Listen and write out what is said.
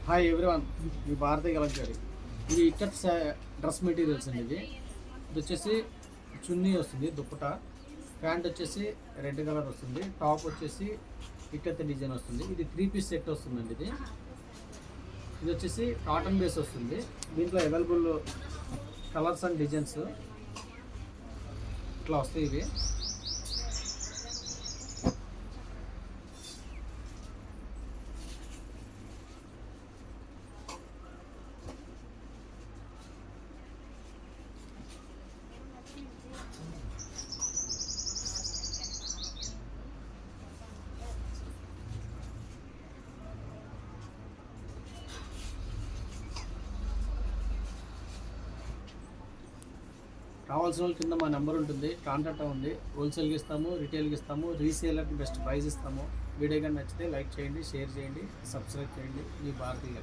Hi everyone, మీ భారతీయ కలంకారి. ఇది ikat dress materials అండి. ఇది వచ్చేసి చున్నీ వస్తుంది, దుప్పట, ప్యాంట్ వచ్చేసి రెడ్ కలర్ వస్తుంది, టాప్ వచ్చేసి ఇక్కత్ డిజైన్ వస్తుంది. ఇది 3 పీస్ సెట్ వస్తుందండి. ఇది వచ్చేసి కాటన్ బేస్ వస్తుంది. దీంట్లో అవైలబుల్ కలర్స్ అండ్ డిజైన్స్ ఇట్లా వస్తాయి. ఇవి కావాల్సిన వాళ్ళు కింద మా నెంబర్ ఉంటుంది, కాంటాక్ట్ అవ్వండి. హోల్సేల్కి ఇస్తాము, రిటైల్కి ఇస్తాము, రీసేలర్కి బెస్ట్ ప్రైస్ ఇస్తాము. వీడియో కానీ నచ్చితే లైక్ చేయండి, షేర్ చేయండి, సబ్స్క్రైబ్ చేయండి. మీ భారతీయ